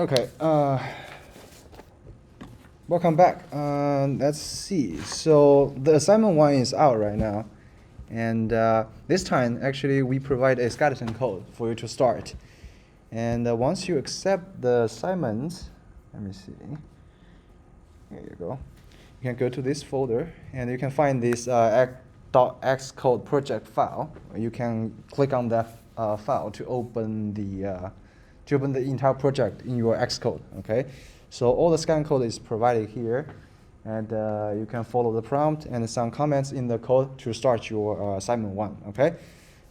Okay, welcome back. Let's see. So the assignment 1 is out right now. And this time, actually, we provide a skeleton code for you to start. And once you accept the assignment, let me see. Here you go. You can go to this folder, and you can find this .xcode project file. You can click on that file to open the entire project in your Xcode. Okay, so all the scan code is provided here, and you can follow the prompt and some comments in the code to start your assignment 1. Okay,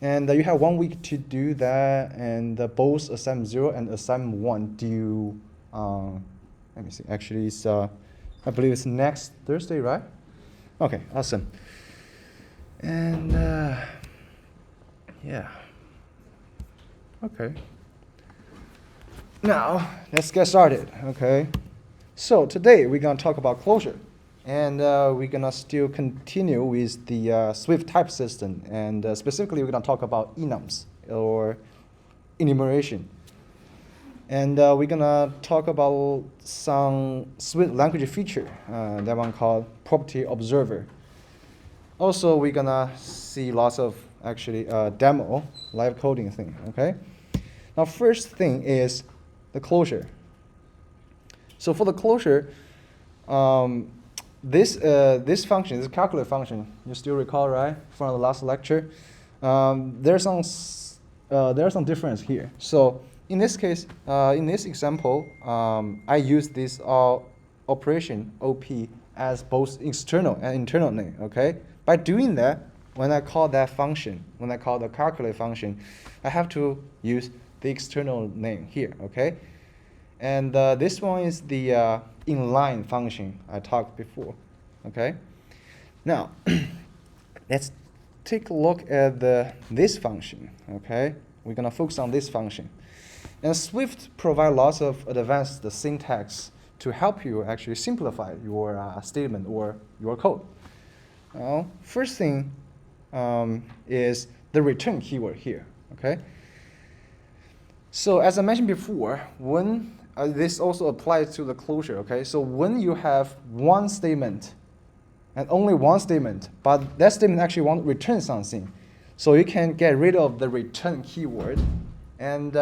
and you have 1 week to do that, and both assignment 0 and assignment 1 due. Let me see. Actually, it's I believe it's next Thursday, right? Okay, awesome. And yeah. Okay. Now, let's get started, okay? So today we're gonna talk about closure. And we're gonna still continue with the Swift type system. And specifically, we're gonna talk about enums, or enumeration. And we're gonna talk about some Swift language feature, that one called property observer. Also, we're gonna see lots of actually demo live coding thing, okay? Now, first thing is the closure. So for the closure, this function, this calculate function, you still recall, right, from the last lecture? There's some difference here. So in this case, in this example, I use this operation OP as both external and internal name. Okay. By doing that, when I call that function, when I call the calculate function, I have to use the external name here. Okay. And this one is the inline function I talked before. Okay. Now, let's take a look at this function. Okay. We're gonna focus on this function. And Swift provides lots of advanced syntax to help you actually simplify your statement or your code. Now, first thing is the return keyword here. Okay. So as I mentioned before, when this also applies to the closure. Okay. So when you have one statement and only one statement, but that statement actually wants to return something, so you can get rid of the return keyword, and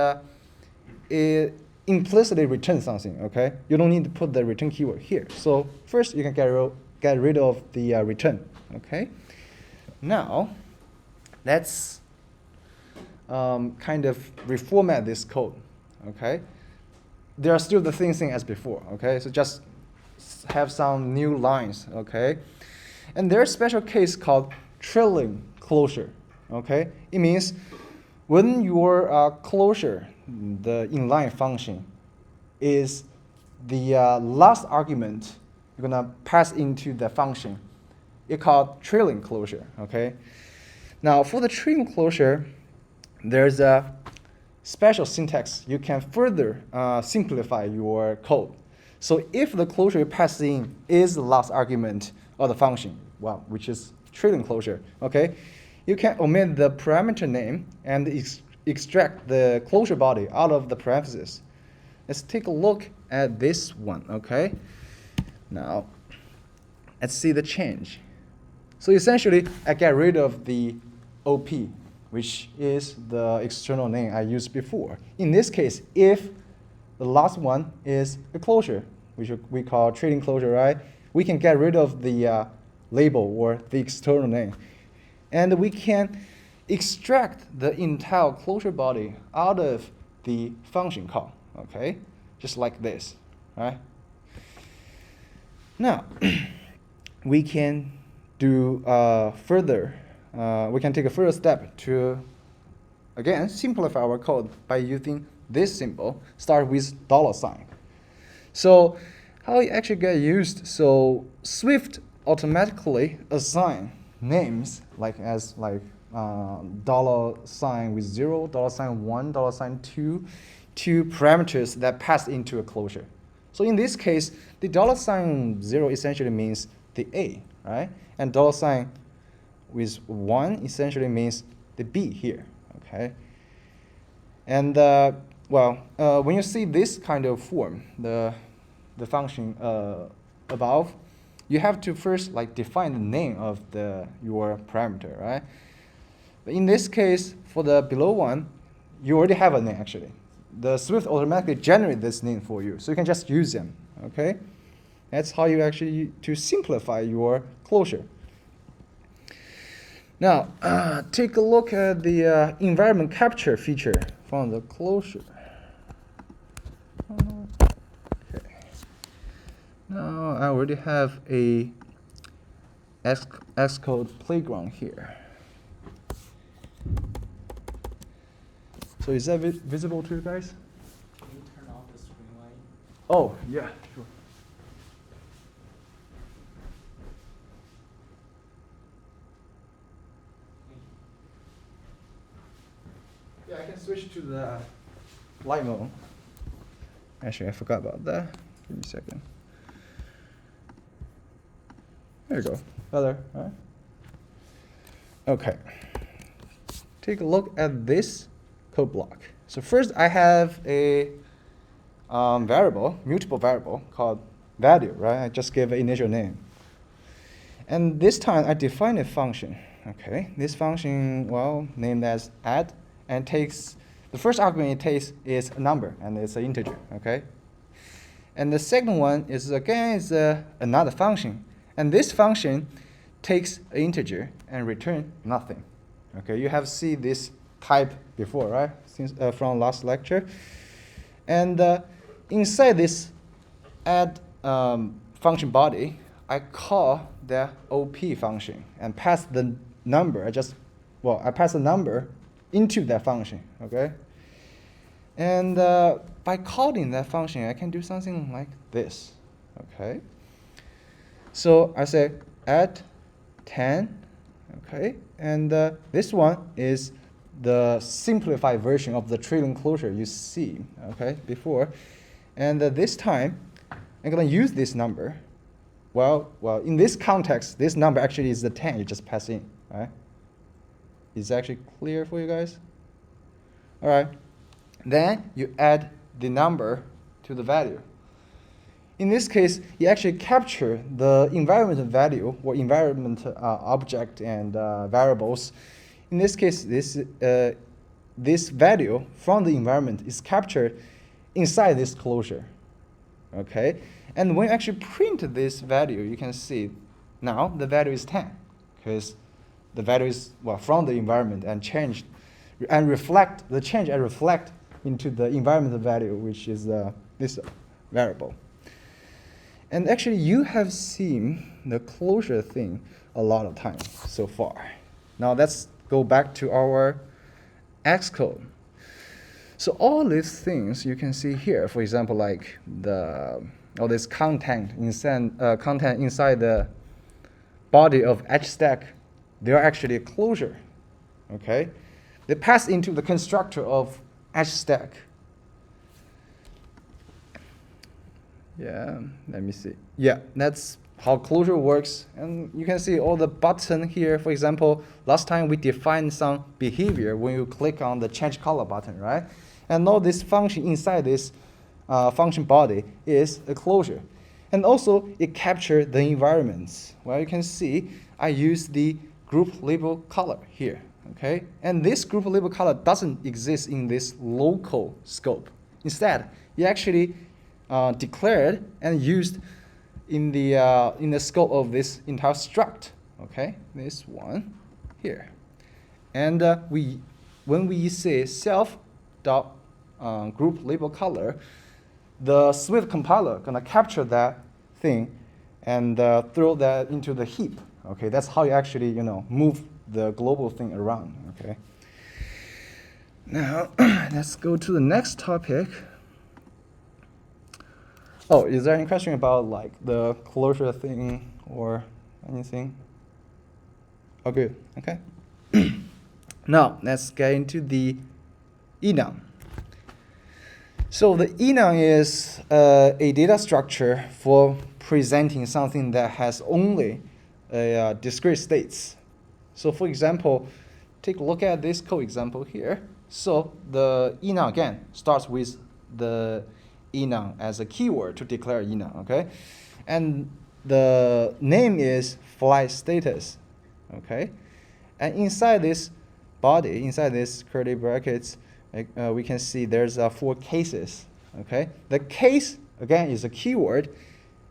it implicitly returns something. Okay, you don't need to put the return keyword here. So first, you can get rid of the return. Okay, now let's kind of reformat this code. Okay, there are still the same thing as before. Okay, so just have some new lines. Okay, and there's a special case called trailing closure. Okay, it means when your closure, the inline function, is the last argument you're gonna pass into the function, it's called trailing closure. Okay. Now for the trailing closure, there's a special syntax. You can further simplify your code. So if the closure you pass in is the last argument of the function, well, which is trailing closure. Okay. You can omit the parameter name and extract the closure body out of the parentheses. Let's take a look at this one. Okay. Now, let's see the change. So essentially, I get rid of the OP, which is the external name I used before. In this case, if the last one is a closure, which we call trailing closure, right? We can get rid of the label or the external name. And we can extract the entire closure body out of the function call, okay? Just like this, right? Now, we can do we can take a further step to, again, simplify our code by using this symbol, start with $sign. So how it actually get used? So Swift automatically assign names as $sign with 0, $1, $2 to parameters that pass into a closure. So in this case, the $0 essentially means the A, right? And $sign with 1 essentially means the B here, okay? And when you see this kind of form, the function above, you have to first like define the name of your parameter, right? But in this case, for the below one, you already have a name actually. The Swift automatically generates this name for you, so you can just use them. Okay, that's how you actually to simplify your closure. Now, take a look at the environment capture feature from the closure. Okay. Now I already have a Xcode playground here. So is that visible to you guys? Can you turn off the screen light? Oh, yeah, sure. Yeah, I can switch to the light mode. Actually, I forgot about that. Give me a second. There you go. Better, right? Okay. Take a look at this code block. So first I have a mutable variable called value, right? I just gave an initial name. And this time I define a function, okay? This function, well, named as add, and takes, the first argument it takes is a number, and it's an integer, okay? And the second one is, again, is another function. And this function takes an integer and return nothing, okay? You have seen this type before, right? Since from last lecture. And inside this add function body, I call the OP function and pass the number. I pass the number into that function, okay? And by calling that function, I can do something like this, okay? So I say add 10, okay? And this one is the simplified version of the trailing closure you see, okay, before. And this time, I'm going to use this number. Well, in this context, this number actually is the 10 you just pass in, right? Is it actually clear for you guys? All right. Then you add the number to the value. In this case, you actually capture the environment value or environment object and variables. In this case, this value from the environment is captured inside this closure, okay? And when you actually print this value, you can see now the value is 10, because the value is from the environment and changed, and reflect the change and reflect into the environment value, which is this variable. And actually, you have seen the closure thing a lot of times so far. Now let's go back to our Xcode. So all these things you can see here, for example, like all this content inside the body of HStack, they are actually a closure, okay? They pass into the constructor of HStack. Yeah, let me see. Yeah, that's how closure works. And you can see all the button here. For example, last time we defined some behavior when you click on the change color button, right? And now this function inside this function body is a closure. And also it captures the environments. Well, you can see I use the group label color here, okay? And this group label color doesn't exist in this local scope. Instead, you actually declared and used in the scope of this entire struct, okay? This one here. And when we say self.group label color, the Swift compiler gonna capture that thing and throw that into the heap. Okay, that's how you actually move the global thing around. Okay. Now let's go to the next topic. Oh, is there any question about like the closure thing or anything? Oh, good. Okay. Now let's get into the Enum. So the Enum is a data structure for presenting something that has only discrete states. So for example, take a look at this code example here. So the enum again starts with the enum as a keyword to declare enum, okay? And the name is flight status, okay? And inside this body, inside this curly brackets, we can see there's 4 cases, okay? The case, again, is a keyword,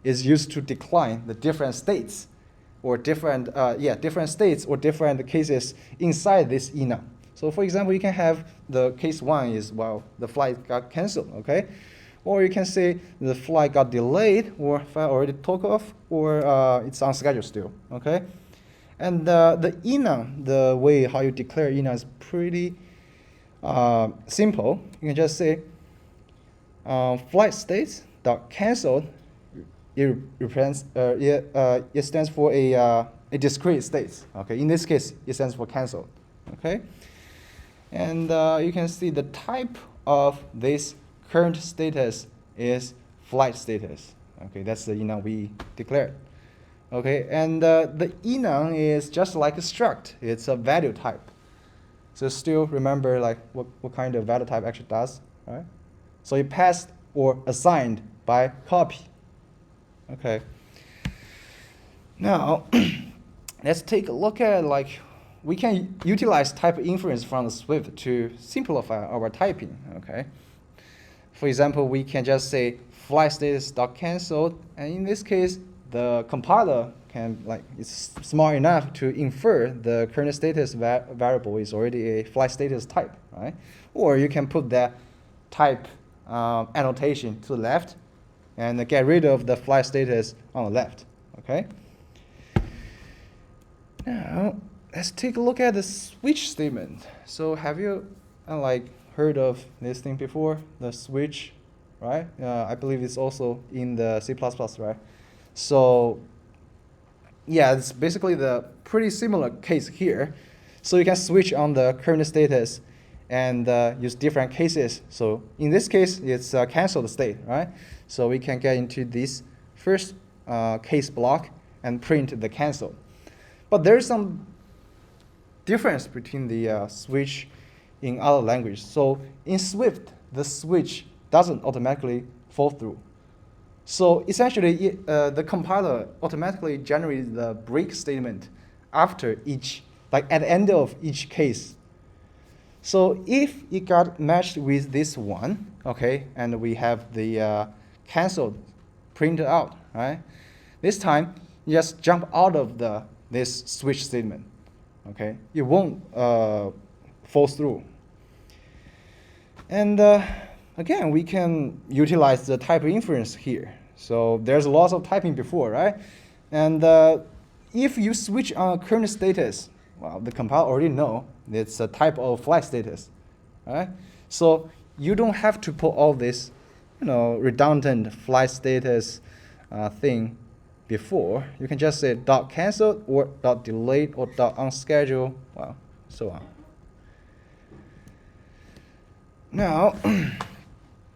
is used to decline the different states or different states or different cases inside this enum. So for example, you can have the case 1 is, well, the flight got canceled, okay? Or you can say the flight got delayed, or flight already took off, or it's on schedule still, okay? And the enum, the way how you declare enum is pretty simple. You can just say flight states dot canceled. It represents it stands for a discrete state. Okay, in this case, it stands for canceled. Okay, and you can see the type of this current status is flight status. Okay, that's the enum we declared. Okay, and the enum is just like a struct. It's a value type. So still remember like what kind of value type actually does, right? So it passed or assigned by copy. Okay. Now let's take a look at like we can utilize type inference from the Swift to simplify our typing. Okay. For example, we can just say flight status dot canceled, and in this case, the compiler can it's smart enough to infer the current status variable is already a flight status type, right? Or you can put that type annotation to the left and get rid of the flight status on the left, okay? Now, let's take a look at the switch statement. So have you heard of this thing before, the switch, right? I believe it's also in the C++, right? So yeah, it's basically the pretty similar case here. So you can switch on the current status and use different cases. So in this case, it's a canceled state, right? So we can get into this first case block and print the cancel. But there's some difference between the switch in other languages. So in Swift, the switch doesn't automatically fall through. So essentially, the compiler automatically generates the break statement after each, at the end of each case. So if it got matched with this one, okay, and we have the canceled printed out, right? This time, you just jump out of this switch statement, okay? It won't fall through. And again, we can utilize the type inference here. So there's lots of typing before, right? And if you switch on current status, well, the compiler already know it's a type of flight status, right? So you don't have to put all this, redundant flight status thing before. You can just say dot canceled or dot delayed or dot unscheduled, well, so on. Now,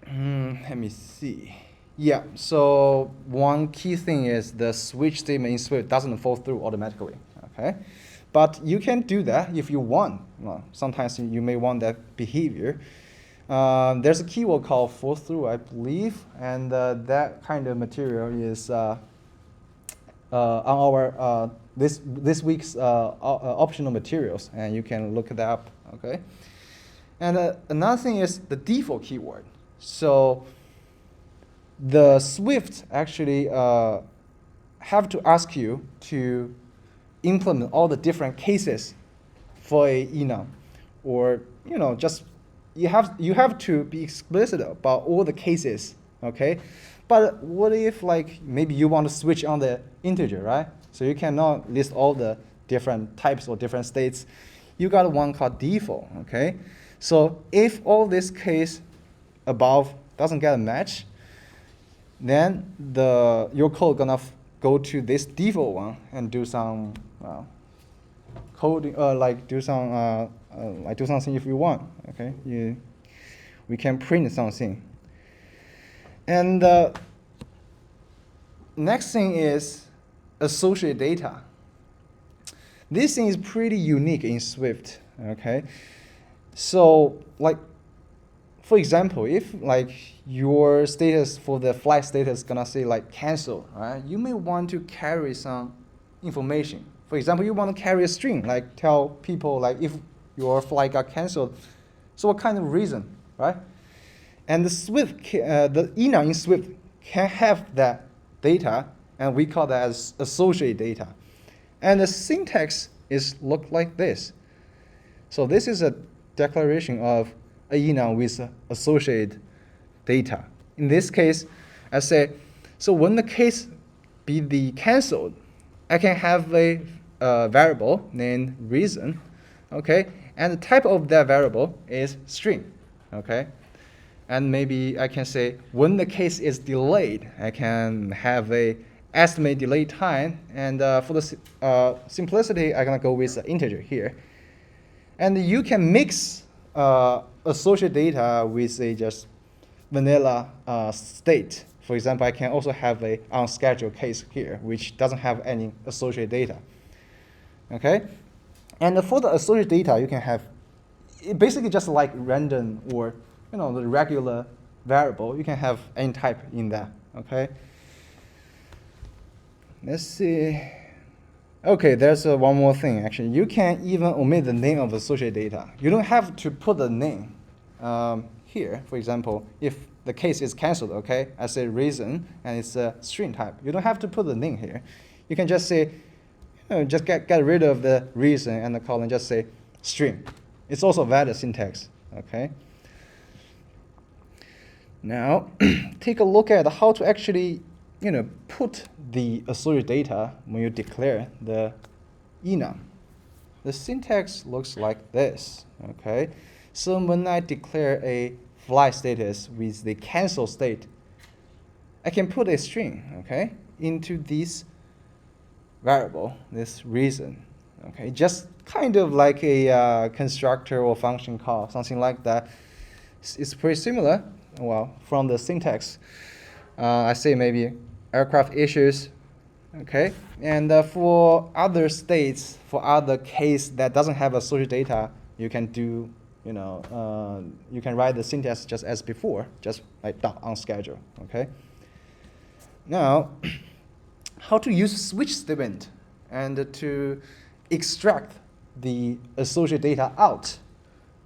let me see. Yeah, so one key thing is the switch statement in Swift doesn't fall through automatically, okay? But you can do that if you want. Well, sometimes you may want that behavior. There's a keyword called fall through, I believe, and that kind of material is on our this week's optional materials, and you can look that up, okay? And another thing is the default keyword. So the Swift actually have to ask you to implement all the different cases for a enum, or just you have to be explicit about all the cases, okay? But what if maybe you want to switch on the integer, right? So you cannot list all the different types or different states. You got one called default, okay? So if all this case above doesn't get a match, then your code gonna go to this default one and do some coding, do something if you want. Okay, we can print something. And next thing is associate data. This thing is pretty unique in Swift. Okay, So like, for example, if like your status for the flight status gonna say like cancel, right? You may want to carry some information. For example, you want to carry a string, like tell people like if your flight got canceled, so what kind of reason, right? And the the Enum in Swift can have that data, and we call that as associate data. And the syntax is look like this. So this is a declaration of a Enum with associated data. In this case, I say, so when the case be the canceled, I can have a variable named reason, okay? And the type of that variable is string, okay? And maybe I can say when the case is delayed, I can have a estimate delay time. And for the simplicity, I'm gonna go with the integer here. And you can mix associate data with a just vanilla state. For example, I can also have a unscheduled case here, which doesn't have any associated data. Okay? And for the associated data, you can have basically just like random or the regular variable. You can have any type in that. Okay? Let's see. Okay, there's one more thing actually. You can even omit the name of associated data. You don't have to put the name here. For example, if the case is canceled, okay, I say reason and it's a string type. You don't have to put the name here. You can just say, just get rid of the reason and the colon, just say string. It's also valid syntax, okay? Now, take a look at how to actually put the associated data when you declare the Enum. The syntax looks like this, okay? So when I declare a flight status with the cancel state, I can put a string, okay, into this variable, this reason, okay? Just kind of like a constructor or function call, something like that. It's pretty similar, well, from the syntax. I say maybe aircraft issues, okay? And for other states, for other case that doesn't have associated data, you can do, you can write the syntax just as before, just like dot on schedule, okay? Now, how to use switch statement and to extract the associated data out,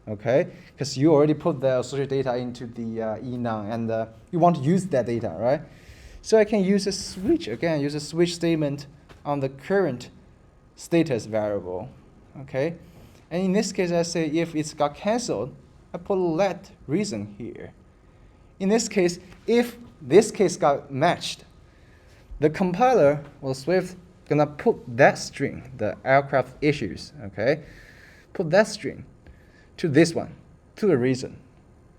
okay? Because you already put the associated data into the Enum, and you want to use that data, right? So I can use a switch, again, use a switch statement on the current status variable, okay? And in this case, I say if it's got canceled, I put let reason here. In this case, if this case got matched, the compiler or Swift gonna put that string, the aircraft issues, okay? Put that string to this one, to the reason,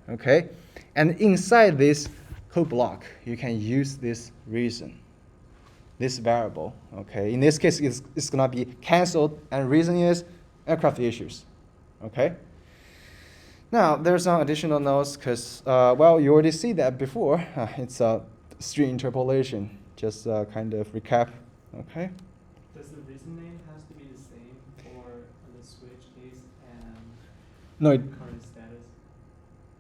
okay? And inside this code block, you can use this reason, this variable, okay? In this case, it's gonna be canceled, and reason is aircraft issues, okay? Now, there's some additional notes because, well, you already see that before. It's a string interpolation, just kind of recap, okay? Does the reason name has to be the same for the switch case and No, current status?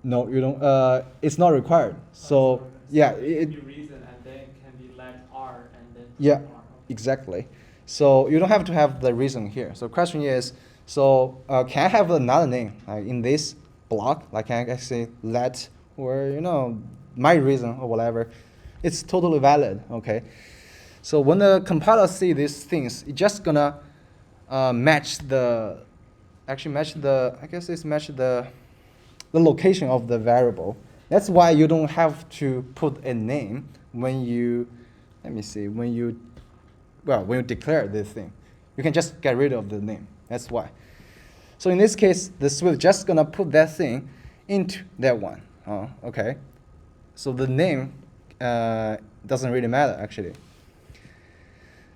no, you don't. It's not required. So yeah, it can be reason and then it can be let R and then yeah, R. Okay. exactly. So you don't have to have the reason here. So question is, so can I have another name in this block? Like can I say let or my reason or whatever? It's totally valid. Okay. So when the compiler see these things, it's just gonna match the location of the variable. That's why you don't have to put a name when you declare this thing. You can just get rid of the name. That's why. So in this case, the Swift just gonna put that thing into that one. Okay. So the name doesn't really matter actually.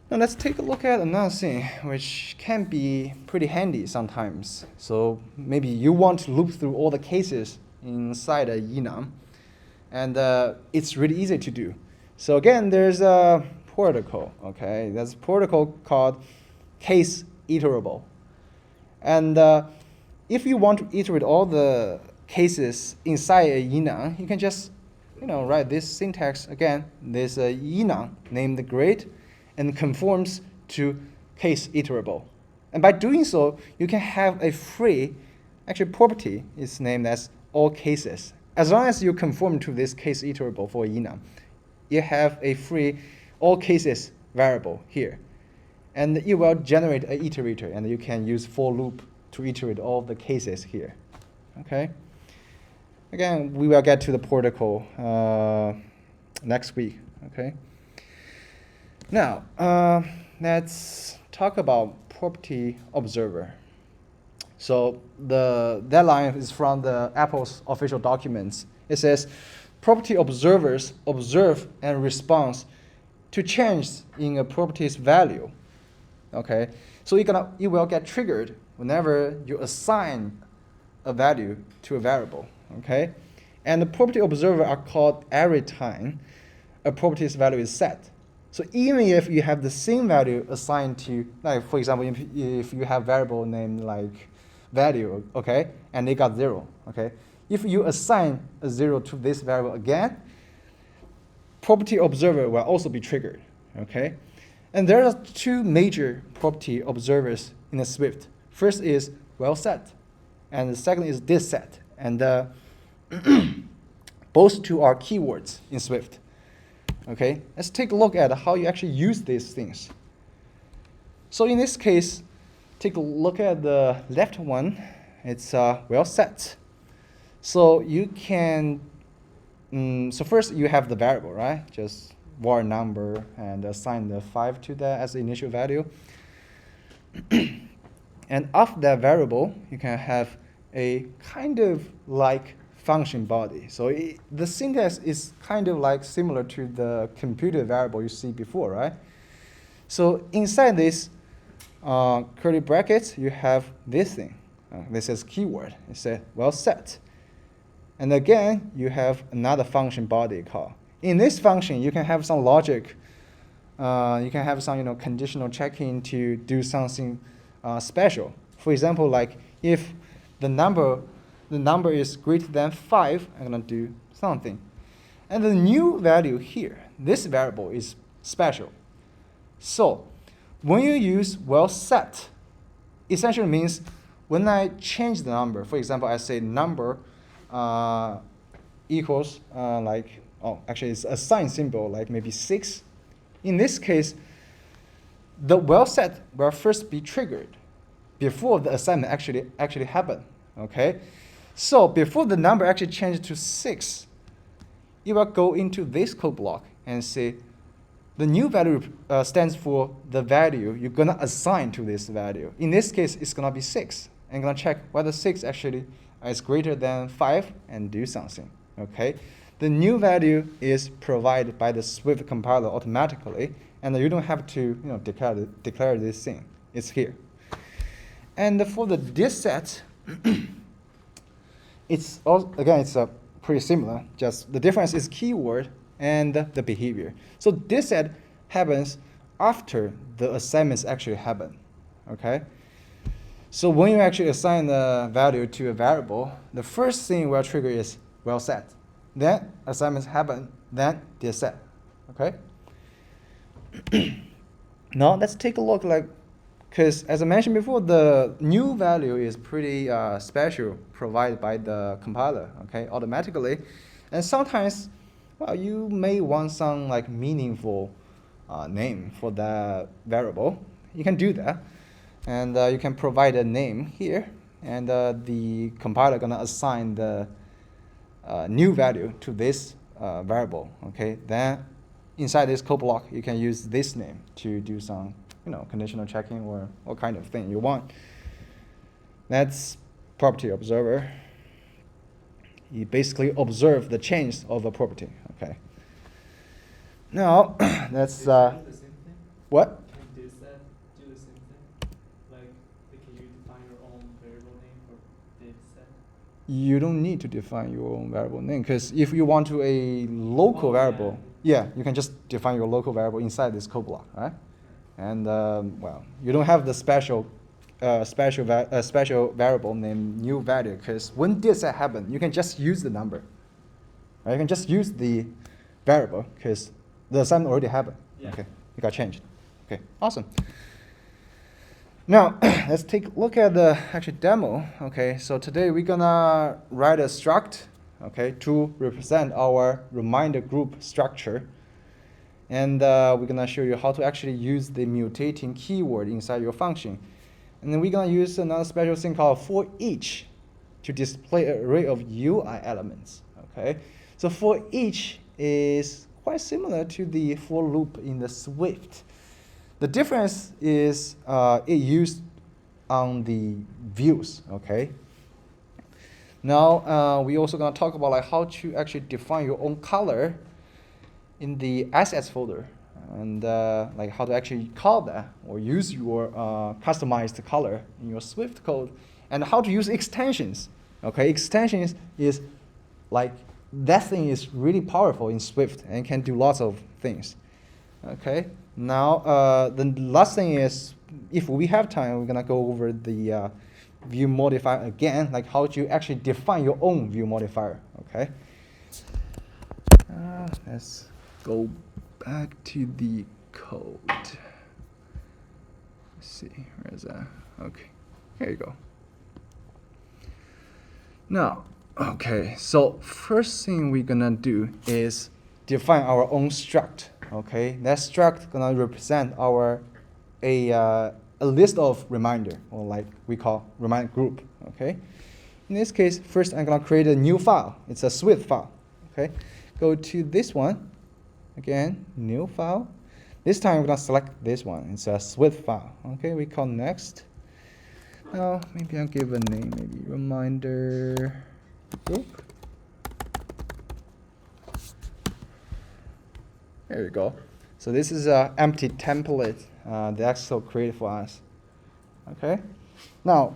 Now let's take a look at another thing which can be pretty handy sometimes. So maybe you want to loop through all the cases inside a Enum, and it's really easy to do. So again, there's a protocol, okay? There's a protocol called case iterable. And if you want to iterate all the cases inside a enum, you can just write this syntax again. There's a enum named grade and conforms to case iterable. And by doing so, you can have a free, actually property is named as all cases. As long as you conform to this case iterable for enum, you have a free all cases variable here. And it will generate an iterator, and you can use for loop to iterate all of the cases here. Okay? Again, we will get to the protocol next week. Okay? Now, let's talk about property observer. So that line is from the Apple's official documents. It says, property observers observe and respond to change in a property's value. Okay, so it will get triggered whenever you assign a value to a variable. Okay, and the property observer are called every time a property's value is set. So even if you have the same value assigned to, like for example, if you have variable named like value, okay, and they got 0, okay, if you assign a 0 to this variable again, property observer will also be triggered. Okay, and there are two major property observers in the Swift. First is well set, and the second is this set. And both two are keywords in Swift. Okay, let's take a look at how you actually use these things. So in this case, take a look at the left one. It's well set. So you can, so first you have the variable, right? Just var number and assign the 5 to that as the initial value. And after that variable, you can have a kind of like function body. So the syntax is kind of like similar to the computed variable you see before, right? So inside this curly brackets, you have this thing. This is keyword. It says well set. And again, you have another function body call. In this function, you can have some logic. You can have some conditional checking to do something special. For example, like if the number is greater than 5, I'm going to do something. And the new value here, this variable is special. So when you use well set, essentially means when I change the number, for example, I say number equals actually it's a sign symbol, like maybe 6. In this case, the well set will first be triggered before the assignment actually happened. Okay, so before the number actually changes to 6, you will go into this code block and say the new value stands for the value you're gonna assign to this value. In this case, it's gonna be 6. I'm gonna check whether 6 actually is greater than 5 and do something. Okay, the new value is provided by the Swift compiler automatically, and you don't have to declare this thing. It's here. And for the this set, it's also, again, it's pretty similar. Just the difference is keyword and the behavior. So this set happens after the assignments actually happen. Okay. So when you actually assign the value to a variable, the first thing we'll trigger is well set. Then assignments happen. Then this set. Okay. Now let's take a look, because as I mentioned before, the new value is pretty special, provided by the compiler, okay, automatically. And sometimes, well, you may want some meaningful name for that variable. You can do that, and you can provide a name here, and the compiler gonna assign the new value to this variable, okay. Then inside this code block, you can use this name to do some conditional checking or what kind of thing you want. That's property observer. You basically observe the change of a property. Okay. Now let's do the same thing? what? Like does that do the same thing? Like can you define your own variable name for data set? You don't need to define your own variable name, because if you want to a local variable, yeah, you can just define your local variable inside this code block, right? And well, you don't have the special special variable named new value, because when this happens, you can just use the number. Right? You can just use the variable because the assignment already happened. Yeah. Okay, it got changed. Okay, awesome. Now let's take a look at the actual demo. Okay, so today we're gonna write a struct, okay, to represent our reminder group structure. And we're gonna show you how to actually use the mutating keyword inside your function. And then we're gonna use another special thing called for each to display an array of UI elements. Okay, so for each is quite similar to the for loop in the Swift. The difference is it used on the views. Okay. Now we also gonna talk about like how to actually define your own color in the assets folder, and like how to actually call that or use your customized color in your Swift code, and how to use extensions. Okay, extensions is like that thing is really powerful in Swift and can do lots of things. Okay, now the last thing is, if we have time, we're gonna go over the view modifier again, like how to actually define your own view modifier. Okay, let's go back to the code. Let's see, where is that? Okay, here you go. Now, okay, so first thing we're gonna do is define our own struct. Okay, that struct gonna represent our a list of reminder, or like we call reminder group. Okay, in this case, first I'm gonna create a new file. It's a Swift file. Okay, go to this one. Again, new file. This time we're gonna select this one. It's a Swift file. Okay, we call next. Now maybe I'll give a name, maybe reminder group. There you go. So this is an empty template the Excel created for us. Okay. Now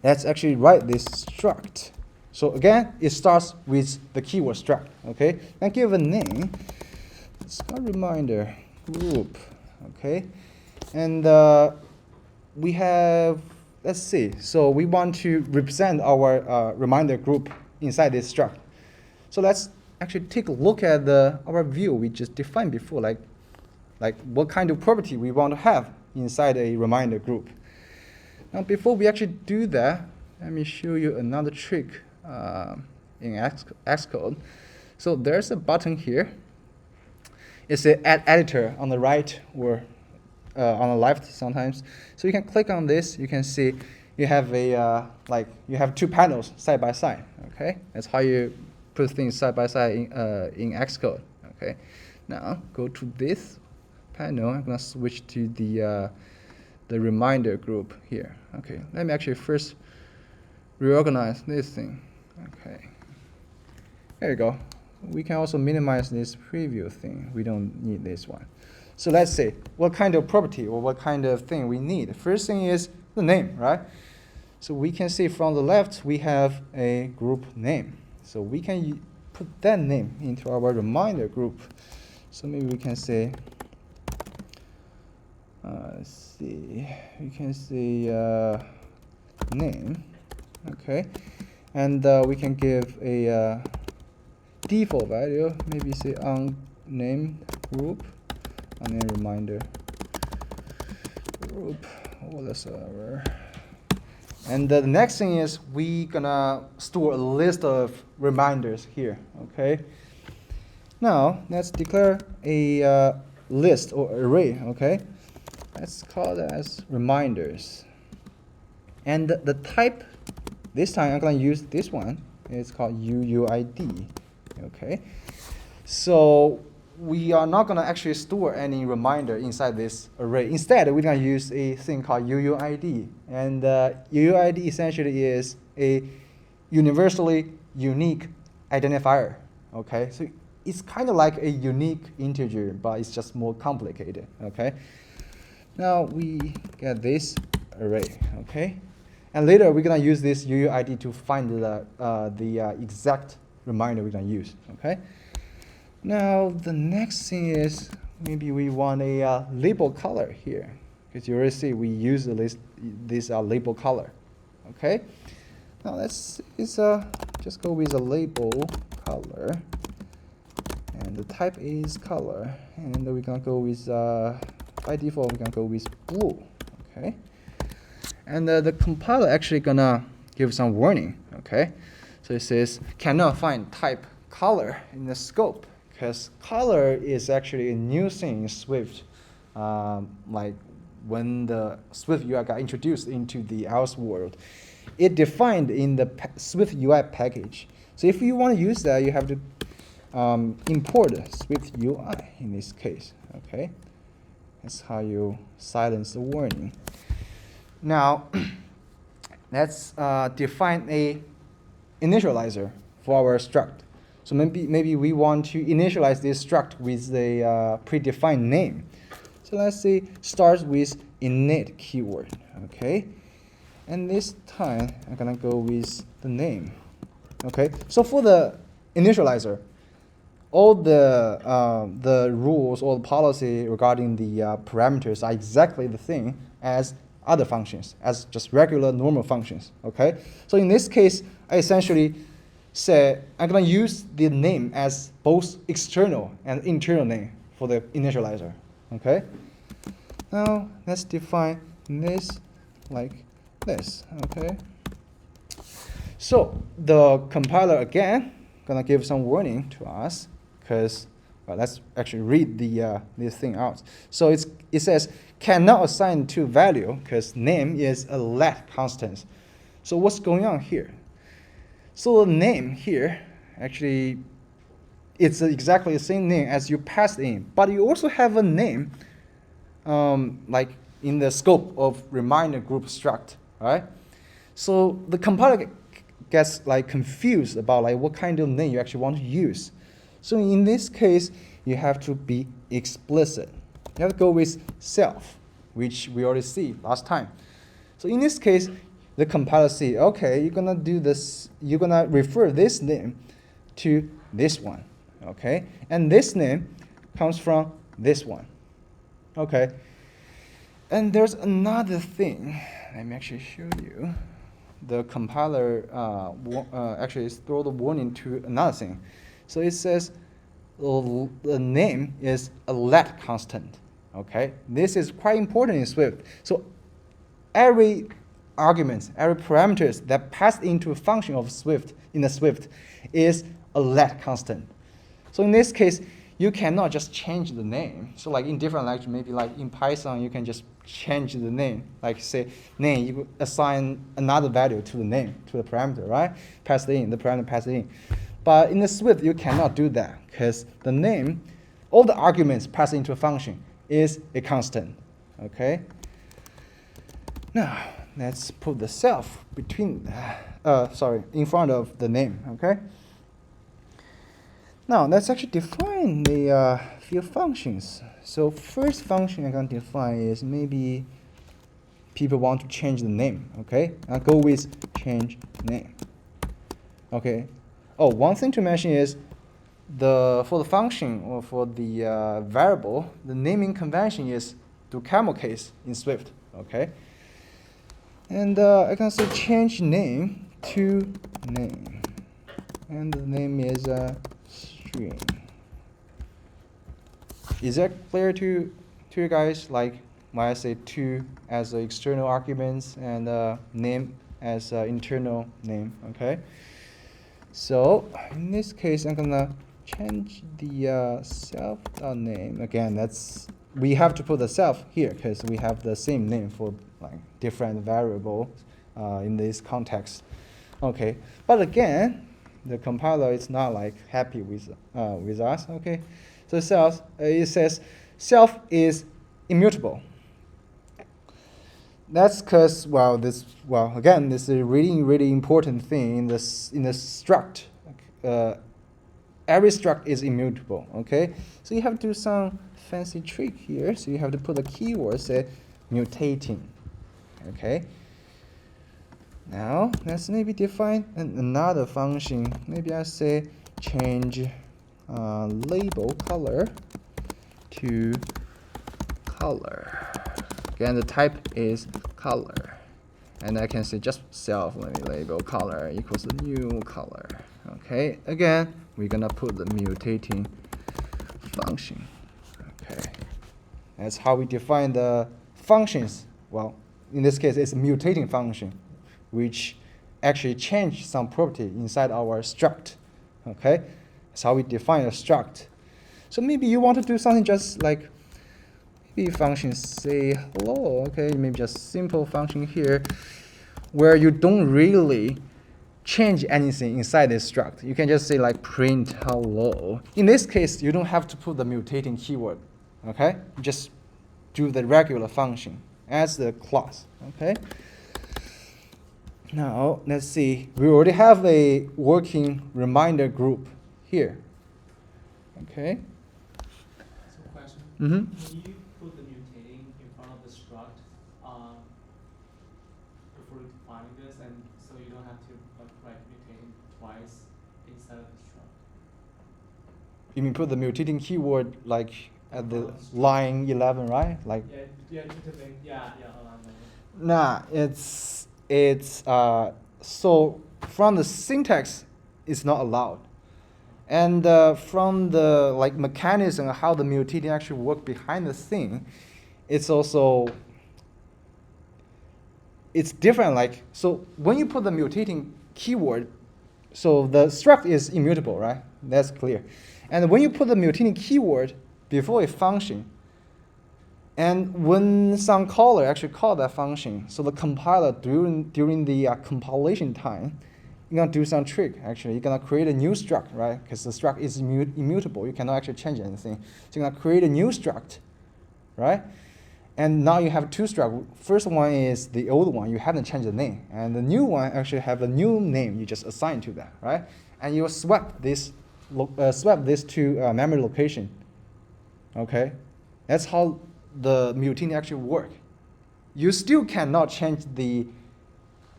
let's actually write this struct. So again, it starts with the keyword struct. Okay. Then give a name. It's called reminder group. Okay. And we have, let's see. So we want to represent our reminder group inside this struct. So let's actually take a look at our view we just defined before, like what kind of property we want to have inside a reminder group. Now, before we actually do that, let me show you another trick in Xcode. So there's a button here. It's an add editor on the right or on the left sometimes. So you can click on this. You can see you have you have two panels side by side. Okay, that's how you put things side by side in Xcode. Okay, now go to this panel. I'm gonna switch to the reminder group here. Okay, let me actually first reorganize this thing. Okay, there you go. We can also minimize this preview thing. We don't need this one. So let's see what kind of property or what kind of thing we need. First thing is the name, right? So we can see from the left we have a group name. So we can put that name into our reminder group. So maybe we can say, let's see, we can say name, okay, and we can give a default value, maybe say unnamed group, unnamed reminder group, whatever. And the next thing is we gonna store a list of reminders here, okay? Now let's declare a list or array, okay? Let's call that as reminders. And the type, this time I'm gonna use this one. It's called UUID, okay? So we are not gonna actually store any reminder inside this array. Instead, we're gonna use a thing called UUID. And UUID essentially is a universally unique identifier, okay? So it's kind of like a unique integer, but it's just more complicated, okay? Now we get this array, okay? And later we're gonna use this UUID to find the exact reminder we're gonna use, okay? Now the next thing is maybe we want a label color here. because you already see we use the list, this label color. Okay. Now let's just go with a label color, and the type is color, and we're gonna go with by default we're gonna go with blue. Okay. And the compiler actually gonna give some warning. Okay. So it says cannot find type color in the scope, because color is actually a new thing in Swift. Like when the Swift UI got introduced into the iOS world, it defined in the Swift UI package. So if you want to use that, you have to import Swift UI in this case. Okay, that's how you silence the warning. Now let's define a initializer for our struct. So maybe we want to initialize this struct with a predefined name. So let's say start with init keyword. Okay, and this time I'm gonna go with the name. Okay, so for the initializer, all the rules or the policy regarding the parameters are exactly the same as other functions, as just regular normal functions. Okay, so in this case, I essentially say I'm gonna use the name as both external and internal name for the initializer. Okay. Now let's define this like this. Okay. So the compiler again gonna give some warning to us, because let's actually read the this thing out. So it says cannot assign to value because name is a let constant. So what's going on here? So the name here actually it's exactly the same name as you passed in, but you also have a name like in the scope of reminder group struct, right? So the compiler gets like confused about like what kind of name you actually want to use. So in this case, you have to be explicit. You have to go with self, which we already see last time. So in this case, the compiler see, okay, you're gonna do this, you're gonna refer this name to this one, okay? And this name comes from this one, okay? And there's another thing. Let me actually show you. The compiler actually throw the warning to another thing. So it says the name is a let constant. Okay, this is quite important in Swift. So every argument, every parameters that pass into a function of Swift in the Swift is a let constant. So in this case, you cannot just change the name. So like in different languages, maybe like in Python, you can just change the name. Like say name, you assign another value to the name, to the parameter, right? Pass it in, the parameter pass it in. But in the Swift, you cannot do that because the name, all the arguments passed into a function is a constant, okay? Now, let's put the self between, in front of the name, okay? Now, let's actually define the few functions. So first function I'm going to define is maybe people want to change the name, okay? I'll go with change name, okay? Oh, one thing to mention is for the function or for the variable, the naming convention is do camel case in Swift, okay? And I can say change name to name, and the name is string. Is that clear to you guys? Like when I say to as external arguments and name as internal name, okay? So in this case, I'm gonna change the self name. Again, we have to put the self here because we have the same name for like different variables in this context. Okay, but again, the compiler is not like happy with us. Okay, so self it says self is immutable. That's because this is a really important thing in the struct. Every struct is immutable. Okay, so you have to do some fancy trick here. So you have to put a keyword say mutating. Okay. Now let's maybe define another function. Maybe I say change label color to color. Again, the type is color. And I can say just self, let me label color equals the new color. Okay, again, we're gonna put the mutating function. Okay, that's how we define the functions. Well, in this case, it's a mutating function, which actually change some property inside our struct. Okay, that's how we define a struct. So maybe you want to do something just like maybe function say hello. Okay, maybe just simple function here, where you don't really change anything inside this struct. You can just say like print hello. In this case, you don't have to put the mutating keyword. Okay, you just do the regular function as the class. Okay. Now let's see. We already have a working reminder group here. Okay. So question. Mm-hmm. Can you put the mutating in front of the struct before defining this, and so you don't have to like write mutating twice inside of the struct? You mean put the mutating keyword like at the line 11, right? Like. Yeah, align them. Nah, it's so from the syntax, it's not allowed, and from the like mechanism how the mutating actually work behind the thing, it's also it's different. Like so when you put the mutating keyword, so the struct is immutable, right? That's clear, and when you put the mutating keyword before a function. And when some caller actually call that function, so the compiler during the compilation time, you're gonna do some trick. Actually, you're gonna create a new struct, right? Because the struct is immutable. You cannot actually change anything. So you're gonna create a new struct, right? And now you have two structs. First one is the old one. You haven't changed the name, and the new one actually have a new name. You just assign to that, right? And you swap this to memory location. Okay, that's how the mutating actually work. You still cannot change the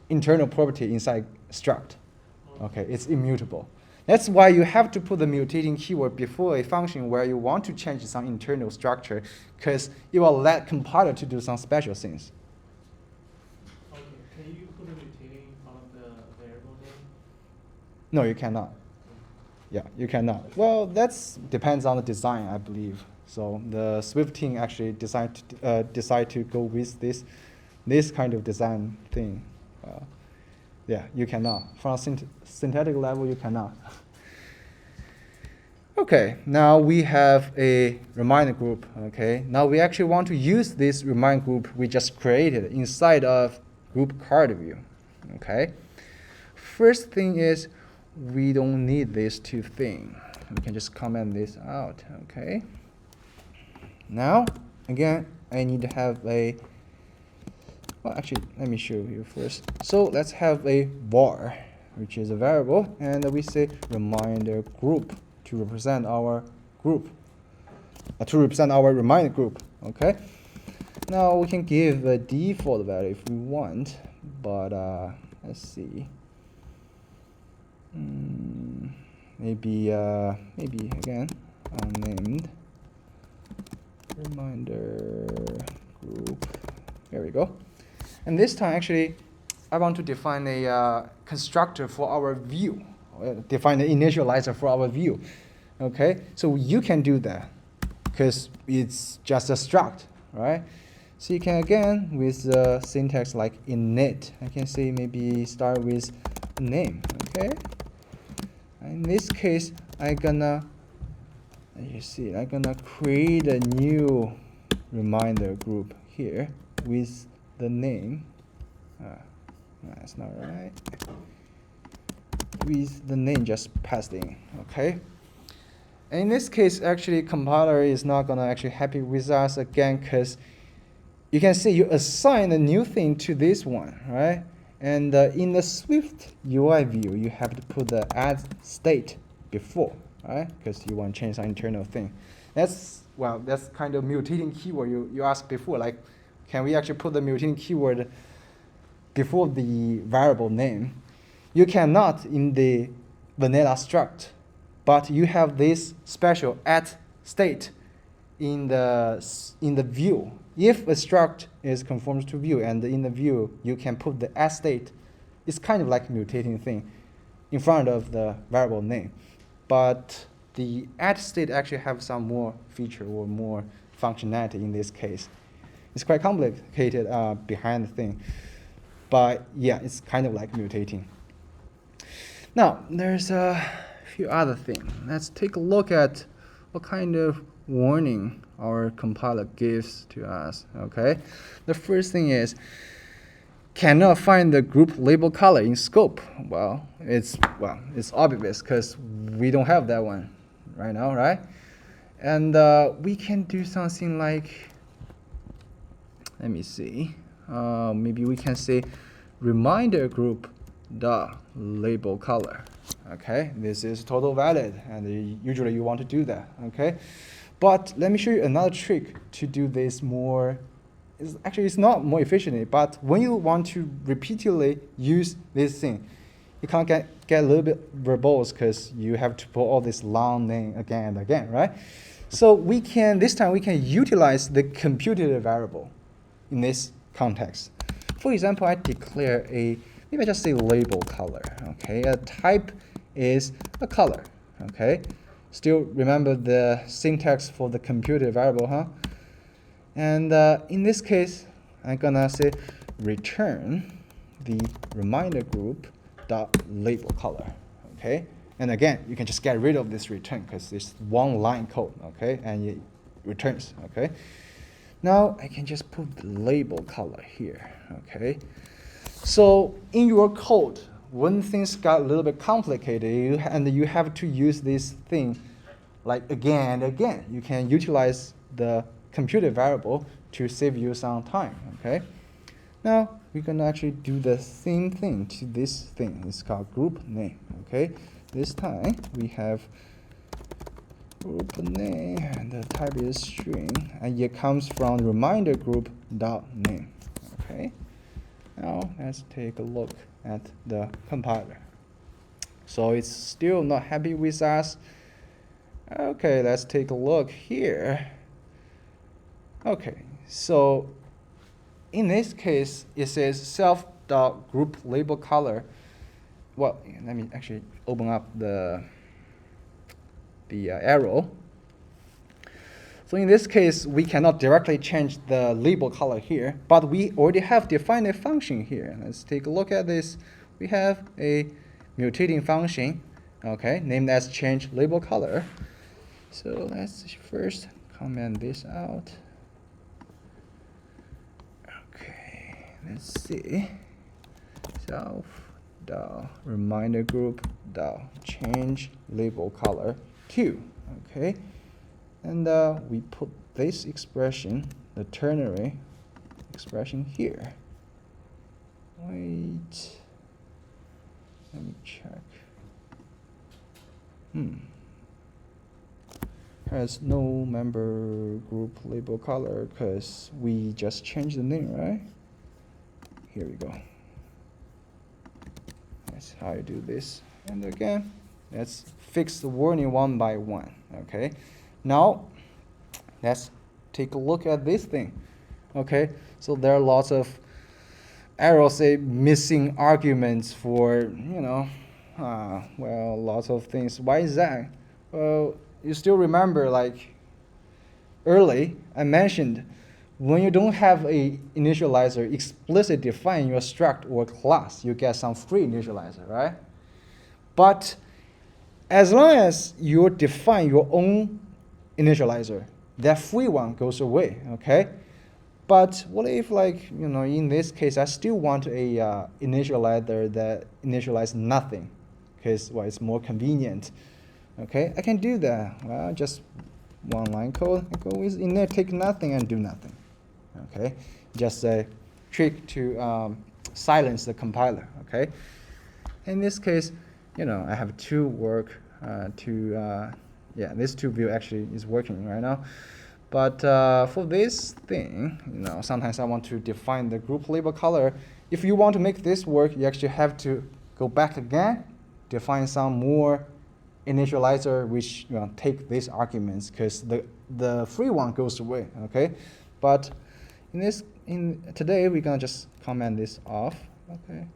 internal property inside struct. Okay, it's immutable. That's why you have to put the mutating keyword before a function where you want to change some internal structure, because it will let compiler to do some special things. Okay, can you put a mutating in front of the variable name? No, you cannot. Yeah, you cannot. Well, that depends on the design, I believe. So the Swift team actually decide to go with this kind of design thing. Yeah, you cannot. From synthetic level, you cannot. Okay, now we have a reminder group. Okay, now we actually want to use this reminder group we just created inside of group card view. Okay, first thing is we don't need these two things. We can just comment this out. Okay. Now, again, I need to have a, well, actually, let me show you first. So let's have a var, which is a variable, and we say reminder group to represent our group, to represent our reminder group, okay? Now we can give a default value if we want, but let's see. Maybe again, unnamed. Reminder group. There we go. And this time, actually, I want to define a constructor for our view. Define an initializer for our view. Okay, so you can do that because it's just a struct, right? So you can again with the syntax like init. I can say maybe start with name. Okay. In this case, I'm gonna create a new reminder group here with the name. That's not right. With the name just passed in, okay? And in this case, actually, compiler is not gonna actually happy with us again, because you can see you assign a new thing to this one, right? And in the Swift UI view, you have to put the add state before, right? Because you want to change some internal thing. That's kind of mutating keyword you asked before. Like, can we actually put the mutating keyword before the variable name? You cannot in the vanilla struct, but you have this special add state in the view if a struct is conforms to view and in the view you can put the add state, it's kind of like a mutating thing in front of the variable name. But the add state actually have some more feature or more functionality in this case. It's quite complicated behind the thing. But yeah, it's kind of like mutating. Now, there's a few other things. Let's take a look at what kind of warning our compiler gives to us. Okay, the first thing is cannot find the group label color in scope. Well, it's obvious because we don't have that one right now, right? And we can do something like, let me see. Maybe we can say reminder group dot label color. Okay, this is total valid, and usually you want to do that. Okay, but let me show you another trick to do this more. It's not more efficient, but when you want to repeatedly use this thing, you can't get a little bit verbose because you have to put all this long name again and again, right? So this time we can utilize the computed variable in this context. For example, I declare maybe I just say label color. Okay, a type is a color. Okay, still remember the syntax for the computed variable, huh? And in this case, I'm gonna say return the reminder group dot label color. Okay, and again, you can just get rid of this return because it's one line code. Okay, and it returns. Okay, now I can just put the label color here. Okay, so in your code, when things got a little bit complicated and you have to use this thing like again and again, you can utilize the computed variable to save you some time. Okay, now we can actually do the same thing to this thing. It's called group name. Okay, this time we have group name and the type is string, and it comes from reminder group dot name. Okay, now let's take a look at the compiler. So it's still not happy with us. Okay, let's take a look here. Okay, so in this case, it says self.group label color. Well, let me actually open up the arrow. So in this case, we cannot directly change the label color here, but we already have defined a function here. Let's take a look at this. We have a mutating function, okay, named as change label color. So let's first comment this out. Okay, let's see. Self reminder group change label color 2. Okay, and we put this expression, the ternary expression here. Wait, let me check. Has no member group label color because we just changed the name, right? Here we go. That's how you do this. And again, let's fix the warning one by one. Okay, now let's take a look at this thing. Okay, so there are lots of arrows say missing arguments for, well, lots of things. Why is that? Well, you still remember, like early I mentioned, when you don't have a initializer explicitly define your struct or class, you get some free initializer, right? But as long as you define your own initializer, that free one goes away. Okay, but what if, like, in this case, I still want a initializer that initialize nothing, because, well, it's more convenient. Okay, I can do that. Well, just one line code. I go with in there, take nothing and do nothing. Okay, just a trick to silence the compiler. Okay, in this case, I have two work this two view actually is working right now. But for this thing, sometimes I want to define the group label color. If you want to make this work, you actually have to go back again, define some more initializer which take these arguments, because the free one goes away. Okay, but today we're gonna just comment this off. Okay.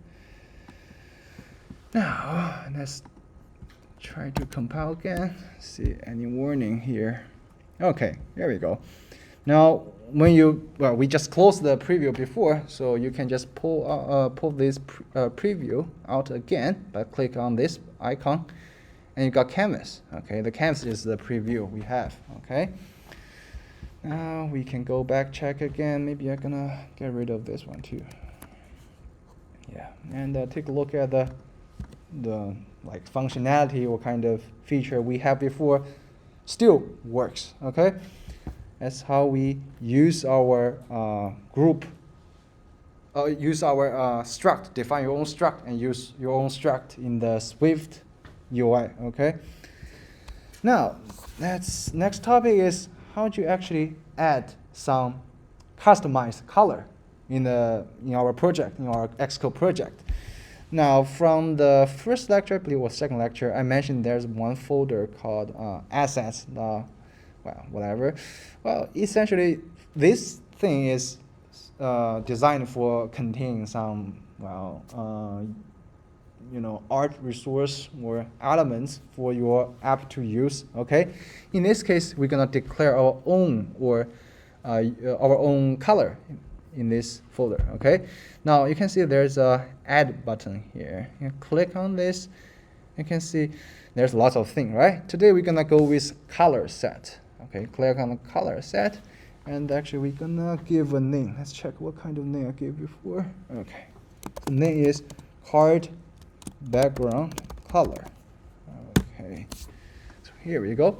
Now let's try to compile again. See any warning here? Okay, here we go. Now we just closed the preview before, so you can just pull this preview out again by click on this icon, and you got canvas. Okay, the canvas is the preview we have. Okay. Now we can go back, check again. Maybe I'm gonna get rid of this one too. Yeah, and take a look at the like functionality or kind of feature we have before. Still works. Okay, that's how we use our group. Use our struct. Define your own struct and use your own struct in the Swift UI. Okay. Now, next topic is how to actually add some customized color in our project, in our Xcode project. Now, from the first lecture, I believe, or second lecture, I mentioned there's one folder called assets. Well, whatever. Well, essentially, this thing is designed for containing some art resource or elements for your app to use. Okay, in this case, we're gonna declare our own our own color in this folder. Okay, now you can see there's a add button here. You click on this, you can see there's lots of things, right? Today we're gonna go with color set. Okay, click on the color set, and actually we're gonna give a name. Let's check what kind of name I gave before. Okay, the name is card background color. Okay, so here we go.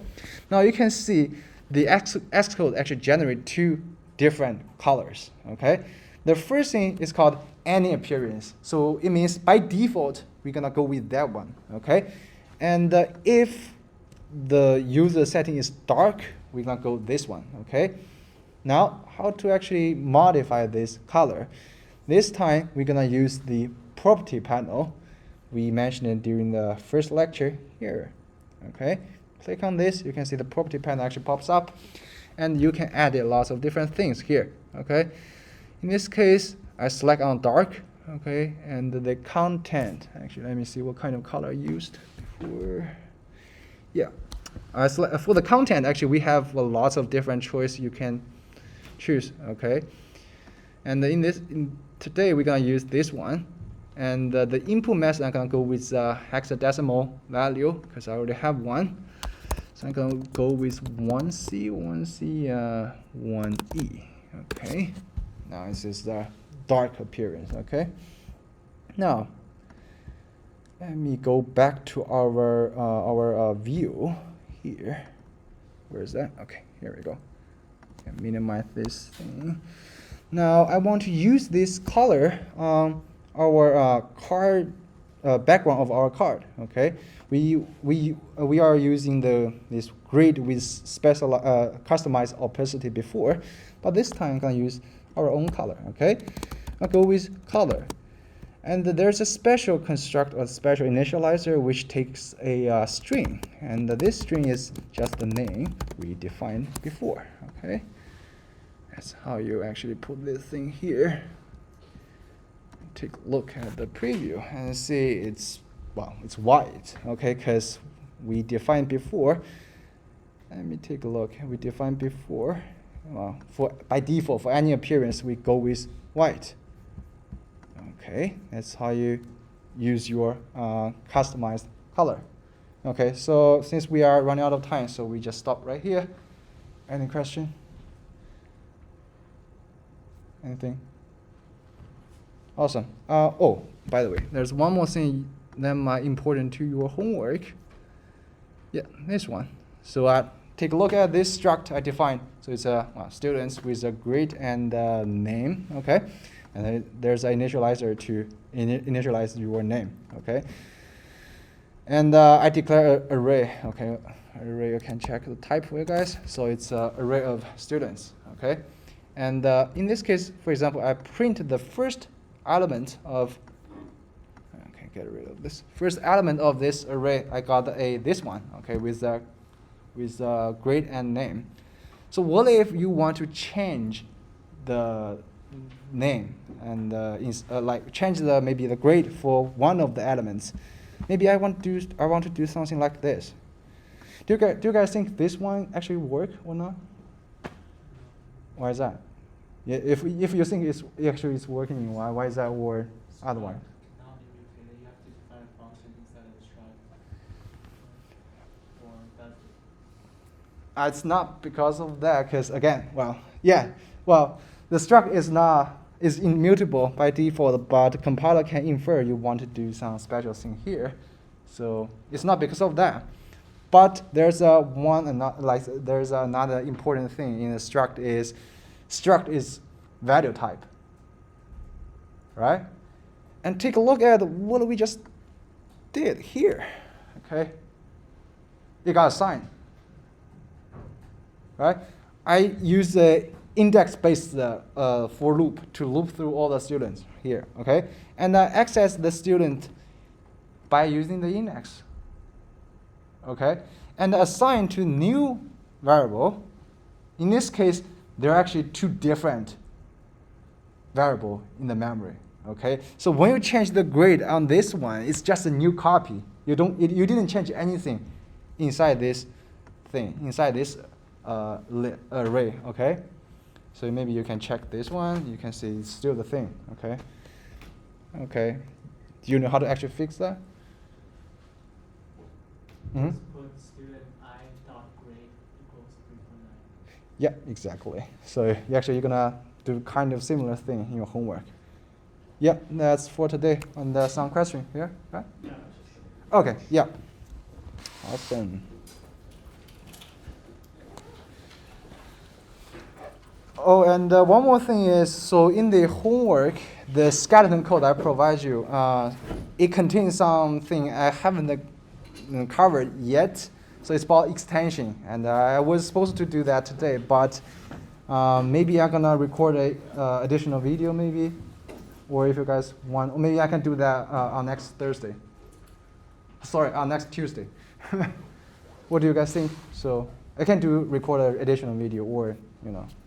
Now you can see the Xcode actually generate two different colors. Okay, the first thing is called any appearance. So it means by default we're gonna go with that one. Okay, and if the user setting is dark, we're gonna go this one. Okay, now how to actually modify this color? This time we're gonna use the property panel. We mentioned it during the first lecture here. Okay, click on this, you can see the property panel actually pops up, and you can add lots of different things here. Okay, in this case, I select on dark. Okay, and the content. Actually, let me see what kind of color I used before. Yeah, for the content, actually, we have lots of different choice you can choose. Okay, and today we're gonna use this one. And the input method, I'm going to go with hexadecimal value because I already have one. So I'm going to go with 1C, 1E. Okay. Now this is the dark appearance. Okay. Now, let me go back to our view here. Where is that? Okay, here we go. And minimize this thing. Now, I want to use this color our card background of our card. Okay, we are using this grid with special customized opacity before, but this time I'm gonna use our own color. Okay, I'll go with color, and there's a special construct or special initializer which takes a string, and this string is just the name we defined before. Okay, that's how you actually put this thing here. Take a look at the preview and see it's white. Okay, because we defined before. Let me take a look. We defined before. By default, for any appearance, we go with white. Okay, that's how you use your customized color. Okay, so since we are running out of time, so we just stop right here. Any question? Anything? Awesome. Oh, by the way, there's one more thing that might important to your homework. Yeah, this one. So take a look at this struct I defined. So it's students with a grade and name. Okay, and then there's an initializer to initialize your name. Okay, and I declare an array. Okay, array. You can check the type for you guys. So it's an array of students. Okay, and in this case, for example, I print the first element of, okay, get rid of this. First element of this array, I got this one, okay, with grade and name. So what if you want to change the name and like change the maybe the grade for one of the elements. Maybe I want to do something like this. Do you guys think this one actually work or not? Why is that? Yeah, if you think it's working, why is that or otherwise? Cannot be mutated. You have to define a function inside of the struct. Or that's It's not because of that, because again, the struct is immutable by default, but the compiler can infer you want to do some special thing here, so it's not because of that. But there's there's another important thing in the struct is value type, right? And take a look at what we just did here, okay? It got assigned. Right? I use the index-based for loop to loop through all the students here, okay? And I access the student by using the index, okay? And assign to new variable. In this case, there are actually two different variables in the memory, okay? So when you change the grade on this one, it's just a new copy. You didn't change anything inside this thing, inside this array, okay? So maybe you can check this one. You can see it's still the thing, okay? Okay. Do you know how to actually fix that? Mm-hmm. Just put student I dot grade equals 3.9. Yeah, exactly. So you're gonna do kind of similar thing in your homework. Yeah, that's for today. And some question here, right? Yeah. Okay, yeah. Awesome. Oh, and one more thing is, so in the homework, the skeleton code I provide you, it contains something I haven't covered yet. So it's about extension, and I was supposed to do that today, but maybe I'm gonna record a additional video, maybe, or if you guys want, or maybe I can do that on next Thursday. Sorry, on next Tuesday. What do you guys think? So I can record an additional video, or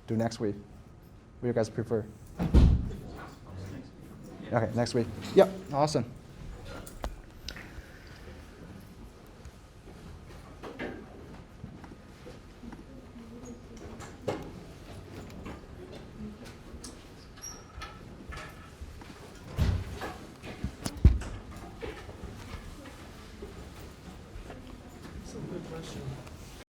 do next week. What do you guys prefer? Okay, next week. Yep, awesome. That's a good question.